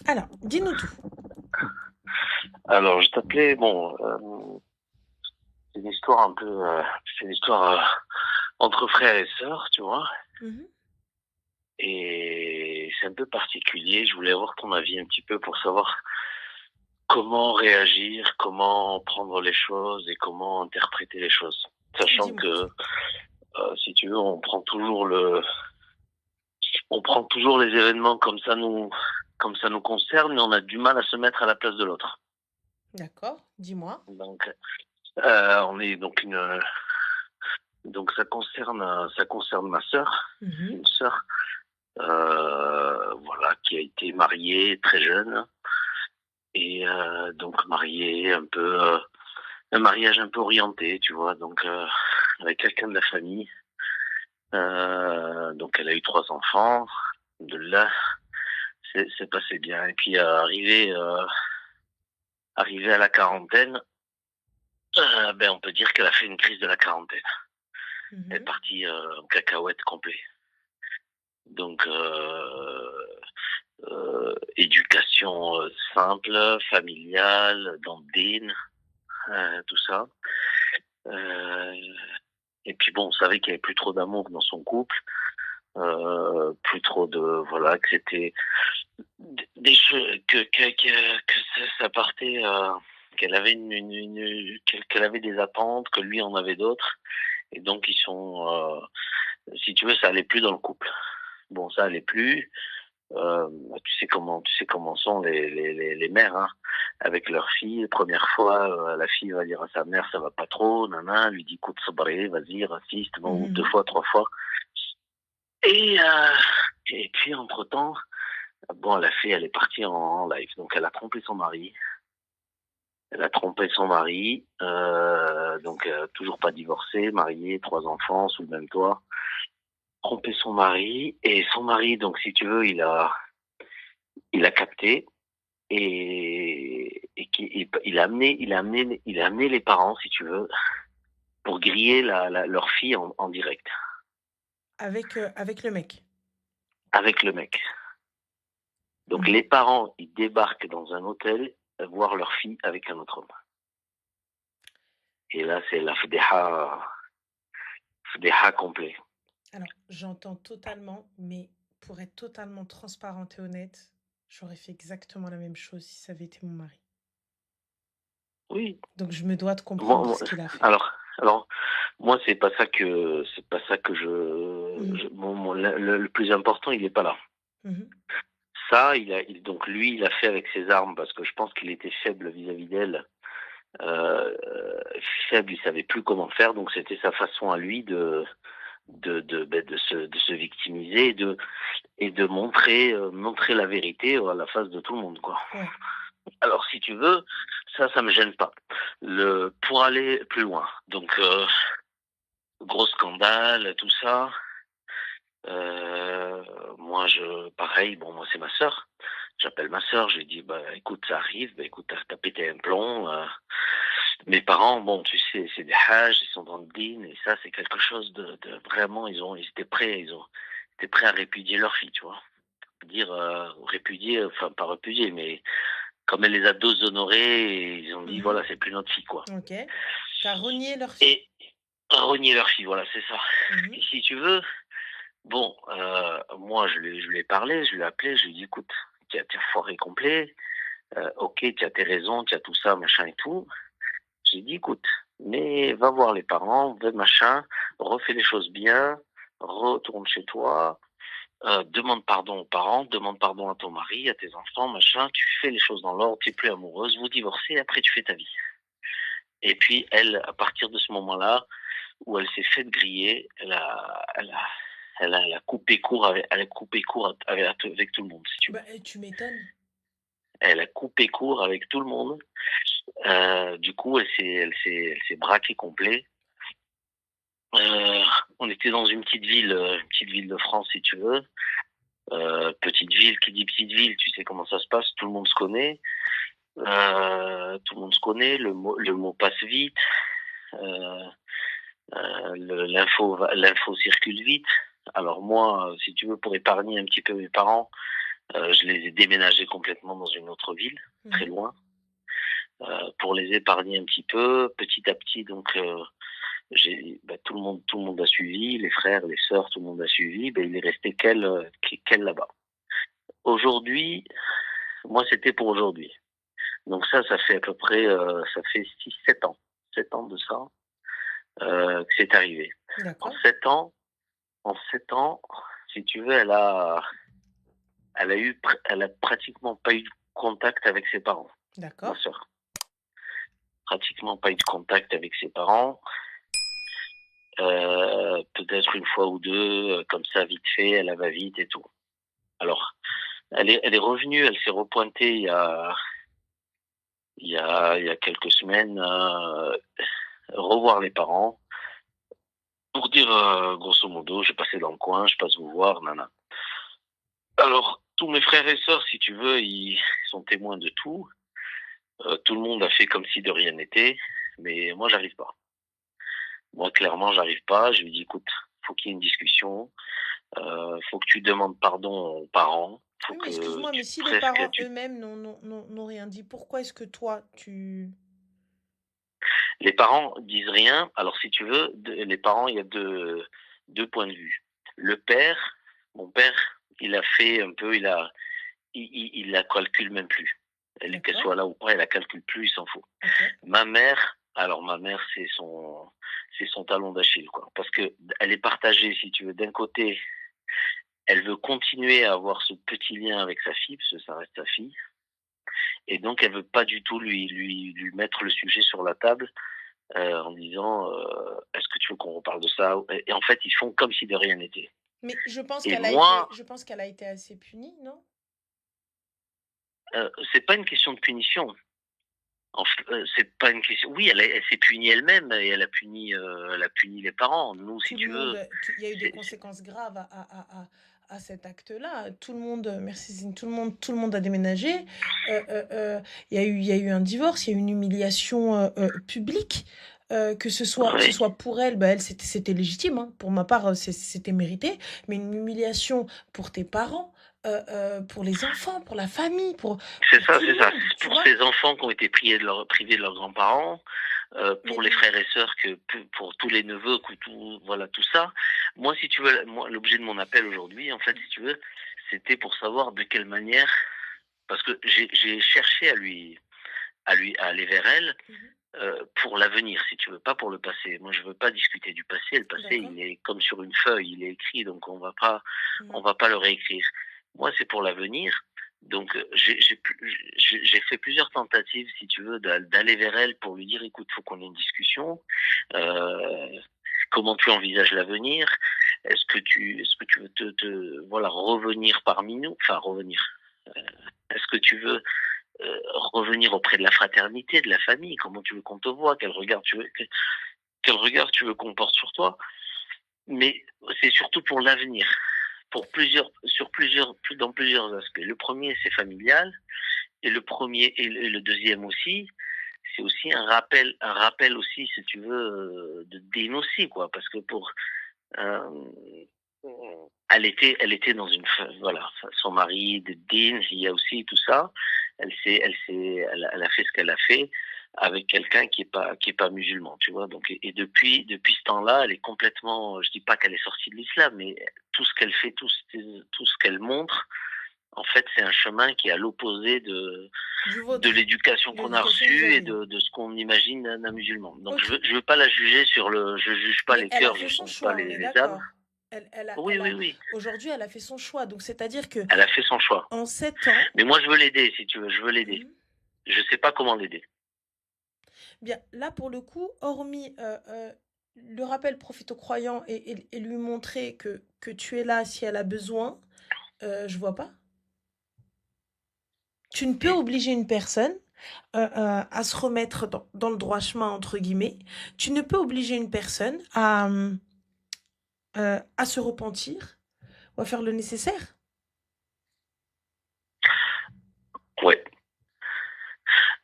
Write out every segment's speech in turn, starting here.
Alors, dis-nous tout. Alors, je t'appelais, bon, c'est une histoire un peu, c'est une histoire entre frères et sœurs, tu vois, Mhm. et c'est un peu particulier. Je voulais avoir ton avis un petit peu pour savoir comment réagir, comment prendre les choses et comment interpréter les choses. Sachant Dis-moi tout. que, si tu veux, on prend toujours les événements comme ça nous concerne, mais on a du mal à se mettre à la place de l'autre. D'accord, dis-moi. Donc, on est donc ça concerne ma sœur, Mhm. une sœur, voilà, qui a été mariée très jeune et donc mariée un peu, un mariage un peu orienté, tu vois, donc avec quelqu'un de la famille. Donc elle a eu 3 enfants. De là, c'est passé bien. Et puis arrivé à la quarantaine, ben on peut dire qu'elle a fait une crise de la quarantaine. Elle est Mhm. partie en cacahuète complet. Donc éducation simple, familiale, dans le din, tout ça. Euh, et puis bon, on savait qu'il y avait plus trop d'amour dans son couple, plus trop de voilà, que c'était des choses que ça partait, qu'elle avait qu'elle avait des attentes, que lui en avait d'autres, et donc ils sont, si tu veux, ça allait plus dans le couple. Bon, ça allait plus. Tu sais comment sont les mères, hein, avec leur fille. Première fois, la fille va dire à sa mère, ça va pas trop, nana, lui dit, écoute, sabré, vas-y, raciste, bon, deux Mhm. fois, trois fois. Et, euh, et puis, entre-temps, bon, la fille, elle est partie en live. Donc, elle a trompé son mari. Elle a trompé son mari, donc toujours pas divorcée, mariée, 3 enfants sous le même toit. Trompé son mari, et son mari, donc si tu veux, il a capté, il a amené les parents, si tu veux, pour griller leur fille en direct Avec le mec. avec le mec. Donc Mhm. les parents, ils débarquent dans un hôtel voir leur fille avec un autre homme. Et là, c'est la fdeha complet. Alors, j'entends totalement, mais pour être totalement transparente et honnête, j'aurais fait exactement la même chose si ça avait été mon mari. Oui. Donc, je me dois de Moi, comprendre moi- ce qu'il a fait. alors, moi, c'est pas ça que Mhm. le plus important, il est pas là. Mhm. Ça, donc lui, il a fait avec ses armes parce que je pense qu'il était faible vis-à-vis d'elle. Euh, Faible, il savait plus comment faire, donc c'était sa façon à lui de se victimiser et de montrer la vérité à la face de tout le monde, quoi. Ouais. Alors, si tu veux, ça me gêne pas. Pour aller plus loin, donc gros scandale, tout ça. Euh, Pareil, bon, moi c'est ma sœur. J'appelle ma sœur, je lui dis, bah écoute, ça arrive, bah écoute, t'as pété un plomb. Mes parents, bon, tu sais, c'est des hages, ils sont dans le din, et ça, c'est quelque chose de vraiment, ils étaient prêts à répudier leur fille, tu vois. Dire répudier, enfin pas répudier, mais comme elle les a dos honorés, ils ont dit, Mhm. voilà, c'est plus notre fille, quoi. Ok. T'as renié leur fille. Et renier leur fille, voilà, c'est ça. Mhm. Et si tu veux, bon, moi, je lui ai parlé, je lui ai appelé, je lui ai dit, écoute, tu as foiré complet, ok, tu as tes raisons, tu as tout ça, machin et tout. J'ai dit, écoute, mais va voir les parents, va machin, refais les choses bien, retourne chez toi, demande pardon aux parents, demande pardon à ton mari, à tes enfants, machin, tu fais les choses dans l'ordre, tu es plus amoureuse, vous divorcez, après tu fais ta vie. Et puis elle, à partir de ce moment-là, où elle s'est faite griller, elle a coupé court avec tout le monde, si tu veux. Bah, tu m'étonnes. Elle a coupé court avec tout le monde. Du coup, elle s'est braquée complet. Euh, on était dans une petite ville de France, si tu veux. Petite ville, qui dit petite ville, tu sais comment ça se passe, tout le monde se connaît. Tout le monde se connaît, le mot passe vite, euh, l'info circule vite. Alors moi, si tu veux, pour épargner un petit peu mes parents, Je les ai déménagés complètement dans une autre ville, très Mhm. loin, pour les épargner un petit peu, petit à petit. Donc, tout le monde a suivi, les frères, les sœurs, tout le monde a suivi. Ben, il est resté qu'elle là-bas. Aujourd'hui, moi, c'était pour aujourd'hui. Donc ça fait à peu près, ça fait 6, 7 ans de ça, que c'est arrivé. En D'accord, 7 ans, en 7 ans, si tu veux, elle a pratiquement pas eu de contact avec ses parents, ma d'accord. sœur. Pratiquement pas eu de contact avec ses parents. Peut-être une fois ou deux, comme ça, vite fait, elle va vite et tout. Alors, elle est revenue, elle s'est repointée il y a quelques semaines, revoir les parents pour dire, grosso modo, j'ai passé dans le coin, je passe vous voir, nana. Alors, tous mes frères et sœurs, si tu veux, ils sont témoins de tout. Tout le monde a fait comme si de rien n'était, mais moi, j'arrive pas. Moi, clairement, j'arrive pas. Je lui dis, écoute, faut qu'il y ait une discussion. Faut que tu demandes pardon aux parents. Faut Oui, mais que excuse-moi, mais tu si les presque parents tu. eux-mêmes n'ont rien dit, pourquoi est-ce que toi, tu... Les parents disent rien. Alors, si tu veux, les parents, il y a deux points de vue. Le père, mon père, il a fait un peu, il la calcule même plus. Qu'elle D'accord, soit là ou pas, elle la calcule plus, il s'en fout. ok. Ma mère, c'est son talon d'Achille, quoi. Parce que elle est partagée, si tu veux. D'un côté, elle veut continuer à avoir ce petit lien avec sa fille, parce que ça reste sa fille. Et donc, elle veut pas du tout lui mettre le sujet sur la table, en disant, est-ce que tu veux qu'on reparle de ça? Et en fait, ils font comme si de rien n'était. Mais Et moi, je pense qu'elle a été assez punie, non? c'est pas une question de punition. C'est pas une question. Oui, elle s'est punie elle-même et elle a puni les parents. Nous, si Tout le tu veux, monde, il y a eu des c'est, conséquences graves à cet acte-là. Tout le monde, merci Zine, tout le monde a déménagé. Il y a eu un divorce, il y a eu une humiliation publique. Que ce oui, soit pour elle, bah elle c'était légitime, hein. Pour ma part, c'était mérité. Mais une humiliation pour tes parents, pour les enfants, pour la famille, c'est pour ça, tout le c'est ça. monde, C'est tu pour vois. ces enfants qui ont été privés de leurs grands-parents, pour Mais les frères et sœurs, pour tous les neveux, voilà, tout ça. Moi, si tu veux, moi, l'objet de mon appel aujourd'hui, en fait, si tu veux, c'était pour savoir de quelle manière, parce que j'ai cherché à aller vers elle, mhm, pour l'avenir, si tu veux, pas pour le passé. Moi, je veux pas discuter du passé. Le passé, d'accord. il est comme sur une feuille, il est écrit, donc on Mhm, va pas le réécrire. Moi, c'est pour l'avenir. Donc, j'ai fait plusieurs tentatives, si tu veux, d'aller vers elle pour lui dire, écoute, faut qu'on ait une discussion. Euh, Comment tu envisages l'avenir? Est-ce que tu veux voilà, revenir parmi nous? Enfin, revenir. Est-ce que tu veux revenir auprès de la fraternité, de la famille? Comment tu veux qu'on te voit? Quel regard tu veux qu'on porte sur toi? Mais c'est surtout pour l'avenir, dans plusieurs aspects. Le premier, c'est familial, et le deuxième aussi, c'est aussi un rappel aussi, si tu veux, de Dean aussi, quoi, parce que euh, elle était voilà, son mari de Dean, il y a aussi tout ça. Elle a fait ce qu'elle a fait avec quelqu'un qui est pas musulman, tu vois. Donc, et depuis ce temps-là, elle est complètement, je dis pas qu'elle est sortie de l'islam, mais tout ce qu'elle fait, tout ce qu'elle montre, en fait, c'est un chemin qui est à l'opposé du de vôtre, l'éducation qu'on a l'éducation que vous reçue et avez eue. de ce qu'on imagine d'un musulman. Donc, Ok. je veux pas la juger je juge pas Mais les elle a cœurs, fait je son sonde pas choix, on est les âmes. d'accord. Oui, oui, oui. Aujourd'hui, elle a fait son choix. Donc, c'est-à-dire que Elle a fait son choix. en 7 ans, Mais moi, je veux l'aider, si tu veux, je veux l'aider. mhm, Je sais pas comment l'aider. bien, là, pour le coup, hormis le rappel profite aux croyants et lui montrer que tu es là si elle a besoin, je vois pas. Tu ne peux Hmm. obliger une personne à se remettre dans le droit chemin, entre guillemets. Tu ne peux obliger une personne à se repentir ou à faire le nécessaire. Ouais.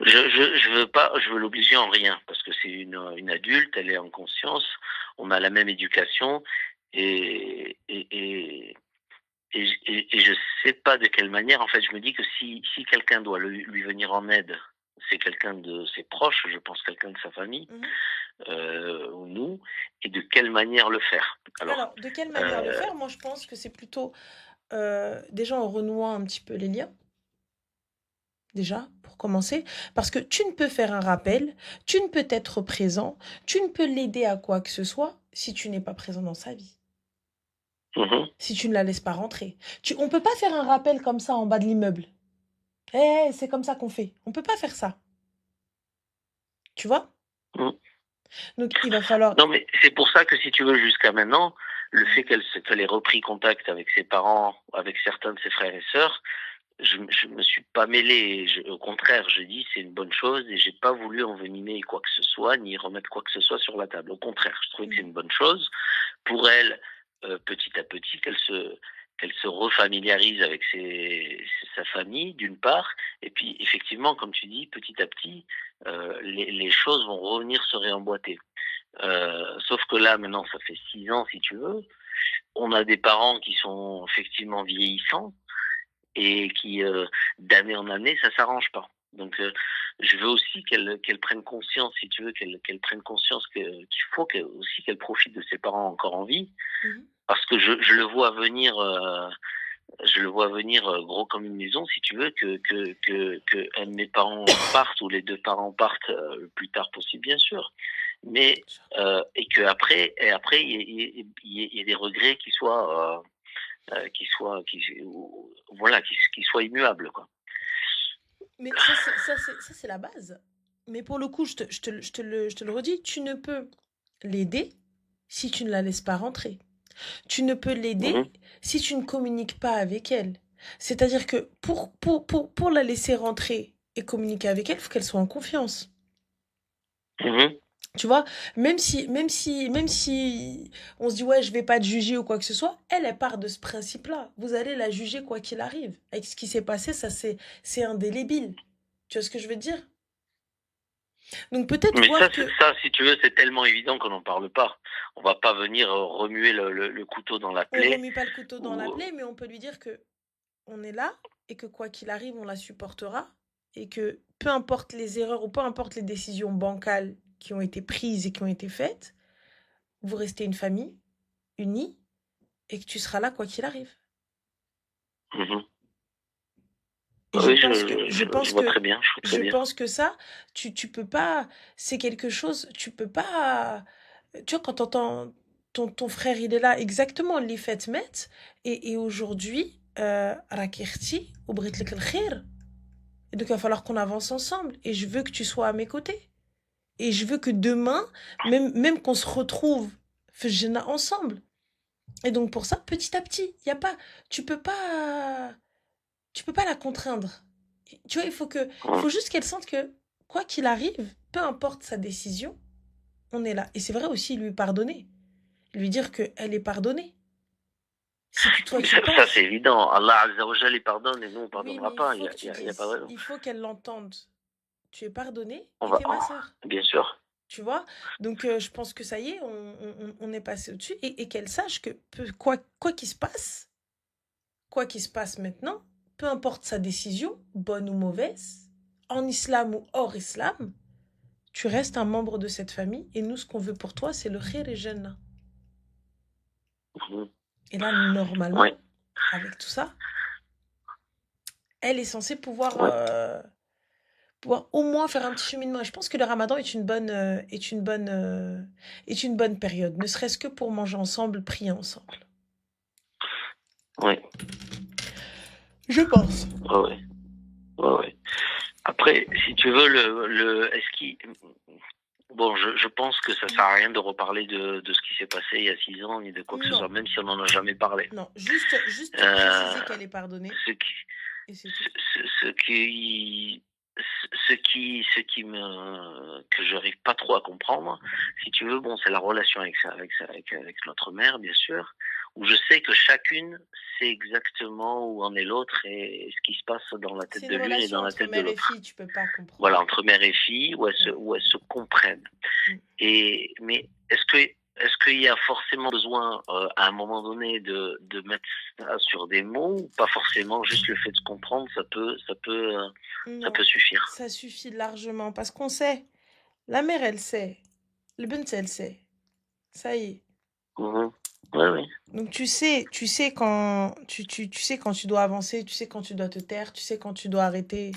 Je veux l'obliger en rien, parce que c'est une adulte, elle est en conscience, on a la même éducation, et et je sais pas de quelle manière, en fait, je me dis que si quelqu'un doit lui venir en aide, c'est quelqu'un de ses proches, je pense quelqu'un de sa famille, Mhm. ou nous, et de quelle manière le faire. Alors, Alors, de quelle manière le euh, faire? Moi, je pense que c'est plutôt déjà en renouant un petit peu les liens. Déjà, pour commencer, parce que tu ne peux faire un rappel, tu ne peux être présent, tu ne peux l'aider à quoi que ce soit si tu n'es pas présent dans sa vie, mhm, si tu ne la laisses pas rentrer. On ne peut pas faire un rappel comme ça en bas de l'immeuble. Eh, c'est comme ça qu'on fait. On ne peut pas faire ça. Tu vois? mhm. Donc, il va falloir... Non, mais c'est pour ça que si tu veux, jusqu'à maintenant, le Mhm. fait qu'elle ait repris contact avec ses parents, avec certains de ses frères et sœurs, je me suis pas mêlé. Au contraire, je dis c'est une bonne chose et j'ai pas voulu envenimer quoi que ce soit, ni remettre quoi que ce soit sur la table. Au contraire, je trouvais que c'est Mhm. une bonne chose pour elle, petit à petit, qu'elle se refamiliarise avec sa famille, d'une part, et puis effectivement, comme tu dis, petit à petit, les choses vont revenir se réemboîter. Sauf que là, maintenant, ça fait 6 ans, si tu veux. On a des parents qui sont effectivement vieillissants et qui, d'année en année, ça s'arrange pas. Donc, je veux aussi qu'elle prenne conscience, si tu veux, qu'elle prenne conscience qu'il faut aussi qu'elle profite de ses parents encore en vie, Mhm. parce que je le vois venir, gros comme une maison, si tu veux, que un de mes parents parte ou les deux parents partent le plus tard possible, bien sûr, mais et après il y ait des regrets qui soient immuables, quoi. Mais ça, c'est la base. Mais pour le coup, je te le redis, tu ne peux l'aider si tu ne la laisses pas rentrer. Tu ne peux l'aider Mhm, si tu ne communiques pas avec elle. C'est-à-dire que pour la laisser rentrer et communiquer avec elle, il faut qu'elle soit en confiance. mhm, Tu vois, même si on se dit ouais, je vais pas te juger ou quoi que ce soit, elle part de ce principe-là. Vous allez la juger quoi qu'il arrive. Avec ce qui s'est passé, ça c'est indélébile. Tu vois ce que je veux dire? Donc peut-être mais voir que ça, si tu veux, c'est tellement évident qu'on n'en parle pas. On va pas venir remuer le couteau dans la on plaie. remue pas le couteau dans la Ou plaie, mais on peut lui dire que on est là et que quoi qu'il arrive, on la supportera et que peu importe les erreurs ou peu importe les décisions bancales qui ont été prises et qui ont été faites, vous restez une famille unie et que tu seras là quoi qu'il arrive. mhm. Et Oui, je vois très bien, je vois très je bien. pense que ça, tu peux pas, c'est quelque chose, tu peux pas, tu vois, quand t'entends ton frère, il est là, exactement, les fêtes mettent, et aujourd'hui, Rakirti, ou Brit lek el khair. Et donc, il va falloir qu'on avance ensemble, et je veux que tu sois à mes côtés. Et je veux que demain, même qu'on se retrouve, Fajna ensemble. Et donc, pour ça, petit à petit, y a pas, tu peux pas, tu peux pas la contraindre. Tu vois, il Mhm. faut juste qu'elle sente que, quoi qu'il arrive, peu importe sa décision, on est là. Et c'est vrai aussi lui pardonner. Lui dire qu'elle est pardonnée. Si tu, toi, Mais tu ça, c'est penses. évident. Allah Azza wa Jal, il pardonne et nous, on Oui, pardonnera mais il pas. faut que tu Y a pas de dises. raison. Il faut qu'elle l'entende. Tu es pardonnée On et va, t'es ma sœur. bien sûr. Tu vois? Donc, je pense que ça y est, on est passé au-dessus. Et qu'elle sache que quoi qu'il se passe maintenant, peu importe sa décision, bonne ou mauvaise, en islam ou hors islam, tu restes un membre de cette famille et nous, ce qu'on veut pour toi, c'est le khir et jannah. Mhm. Et là, Ouais, normalement, avec tout ça, elle est censée ouais. pouvoir au moins faire un petit cheminement. Et je pense que le ramadan est une bonne période, ne serait-ce que pour manger ensemble, prier ensemble. Ouais, Je pense. ouais, ouais, ouais, ouais. Après, si tu veux, est-ce qu'il, bon, je pense que ça sert à rien de reparler de ce qui s'est passé il y a 6 ans, ni de quoi que ce soit, Non, même si on n'en a jamais parlé. non, juste préciser Euh, qu'elle est pardonnée ce qui, et c'est tout. ce qui, que j'arrive pas trop à comprendre, si tu veux, bon, c'est la relation avec notre mère, bien sûr, où je sais que chacune sait exactement où en est l'autre et ce qui se passe dans la tête C'est de une l'une et relation dans la entre tête de mère et l'autre. fille, tu peux pas comprendre. Voilà, entre mère et fille, Mm, où elles se comprennent. mm. Mais est-ce que est-ce qu'il y a forcément besoin, à un moment donné, de mettre ça sur des mots ou pas forcément? Juste le fait de se comprendre, ça Non, peut suffire. ça suffit largement parce qu'on sait. La mère, elle sait. Le bint, elle sait. Ça y est. Mhm. Oui, oui. Donc tu sais quand tu sais quand tu dois avancer, tu sais quand tu dois te taire, tu sais quand tu dois arrêter.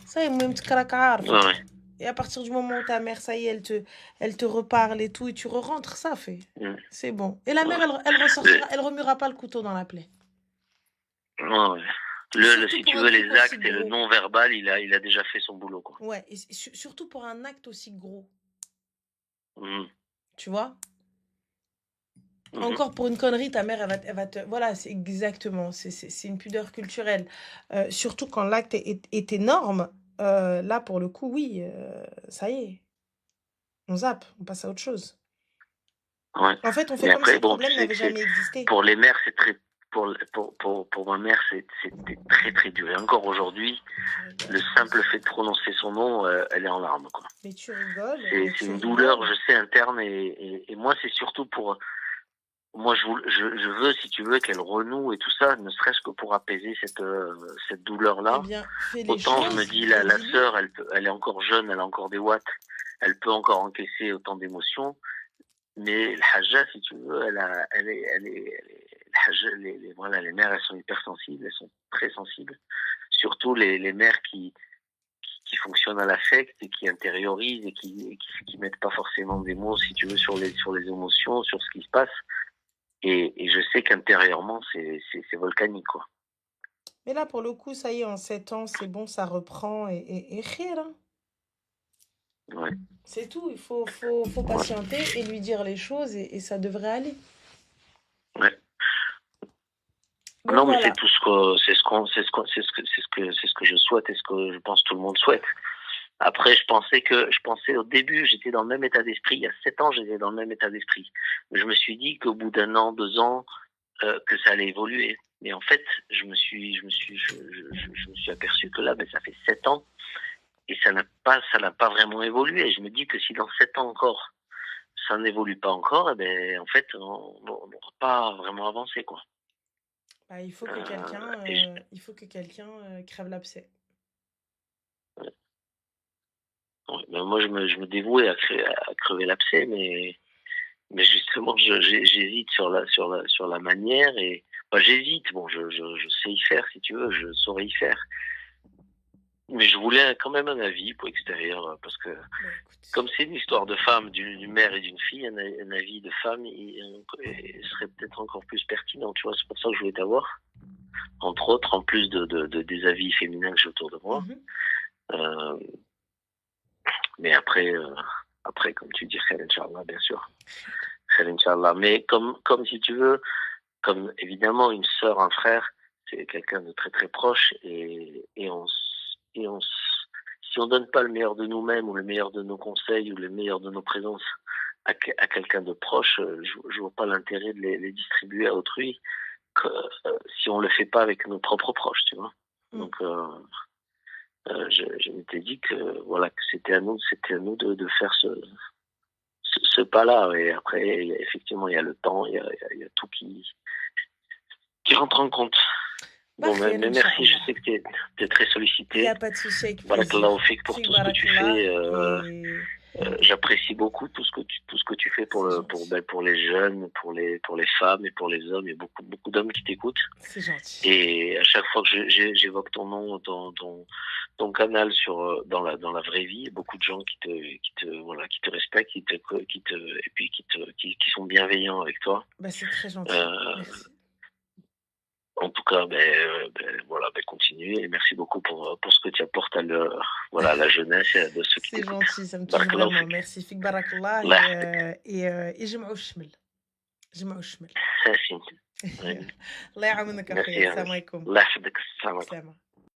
Ça y est, même Ouais, ouais. et à partir du moment où ta mère, ça y est, elle te reparle et tout, et tu re-rentres, ça fait. Mm. C'est bon. Et la mère, Ouais. elle Le- ressortira, elle remuera pas le couteau dans la plaie. ouais, ouais. Surtout Si pour tu un veux, truc les aussi actes et le gros. non-verbal, il a déjà fait son boulot, quoi. Ouais, et surtout pour un acte aussi gros. Mhm. Tu vois? Mhm. Encore pour une connerie, ta mère, elle va te... Voilà, c'est exactement. C'est une pudeur culturelle. Surtout quand l'acte est énorme. Là, pour le coup, oui, ça y est. On zappe, on passe à autre chose. Ouais. En fait, on fait Mais comme si après, le bon, tu problème sais que n'avait jamais existé. pour les mères, c'est très, pour ma mère, c'était très, très dur. Et encore aujourd'hui, Tu rigoles, le bien simple sûr. fait de prononcer son nom, elle est en larmes, quoi. Mais tu rigoles, C'est mais tu une douleur, rigoles. je sais, interne. Et moi, c'est surtout pour, moi, je veux, si tu veux, qu'elle renoue et tout ça, ne serait-ce que pour apaiser cette Eh douleur-là. bien, fais les Autant je me choses dis, et la dis-lui. sœur, elle est encore jeune, elle a encore des watts, elle peut encore encaisser autant d'émotions. Mais le Hajja, si tu veux, le Hajja, voilà, les mères, elles sont hypersensibles, elles sont très sensibles. Surtout les mères qui fonctionnent à l'affect et qui intériorisent et qui mettent pas forcément des mots, si tu veux, sur les émotions, sur ce qui se passe. Et je sais qu'intérieurement, c'est volcanique, quoi. Mais là, pour le coup, ça y est, en 7 ans, c'est bon, ça reprend et khir, hein. Ouais, C'est tout. Il faut ouais, patienter et lui dire les choses et ça devrait aller. ouais. Donc Non, mais c'est voilà. tout ce que, c'est ce que je souhaite et ce que je pense tout le monde souhaite. Après, je pensais au début, j'étais dans le même état d'esprit. Il y a 7 ans, j'étais dans le même état d'esprit. Mais je me suis dit qu'au bout d'un an, 2 ans, que ça allait évoluer. Mais en fait, je me suis aperçu que là, ben, ça fait 7 ans et ça n'a pas vraiment évolué. Et je me dis que si dans 7 ans encore, ça n'évolue pas encore, eh ben, en fait, on n'aura pas vraiment avancé, quoi. Bah, Et il faut que quelqu'un crève l'abcès. ouais, ben moi, je me dévouais à crever l'abcès, mais justement, j'hésite sur la manière et, enfin, j'hésite. Bon, je sais y faire, si tu veux, je saurais y faire. Mais je voulais quand même un avis pour extérieur, parce que, Bah écoute. comme c'est une histoire de femme, d'une mère et d'une fille, un avis de femme, il serait peut-être encore plus pertinent, tu vois. C'est pour ça que je voulais t'avoir. Entre autres, en plus des avis féminins que j'ai autour de moi. Mhm. Euh, mais après, après, comme tu dis, Khair Inch'Allah, bien sûr. Khair Inch'Allah. Mais comme si tu veux, comme évidemment une sœur, un frère, c'est quelqu'un de très très proche si on donne pas le meilleur de nous-mêmes ou le meilleur de nos conseils ou le meilleur de nos présences à quelqu'un de proche, je vois pas l'intérêt de les distribuer à autrui que, si on le fait pas avec nos propres proches, tu vois. Mm. Donc, je m'étais dit que voilà que c'était à nous de faire ce pas-là. Et après, effectivement, il y a le temps, il y a tout qui rentre en compte. Bah, Bon, khair, mais merci, je Inch'Allah. sais que tu es très Il n'y sollicité. a pas de souci, avec plaisir. Barakallahu fik pour Fik tout ce que tu barakallah. fais. Et J'apprécie beaucoup tout ce que tu fais c'est gentil. pour les jeunes, pour les femmes et pour les hommes. Il y a beaucoup d'hommes qui t'écoutent. C'est gentil. Et à chaque fois que j'évoque ton nom, ton canal dans la vraie vie, beaucoup de gens voilà, qui te respectent, et puis qui sont bienveillants avec toi. Bah, c'est très gentil. Euh, Merci. En tout cas, voilà, continue et merci beaucoup pour ce que tu apportes voilà, à la jeunesse et à de ceux qui C'est t'écoutent. gentil, ça me touche Barakallahu vraiment. fik. Merci. Fik barakallah. Allah yahfadek. Et je m'aushmel. Je m'aushmel. Sachin. الله يعاونك اخويا Merci. السلام عليكم Allah yahfadek. Salam alaikum. سلامة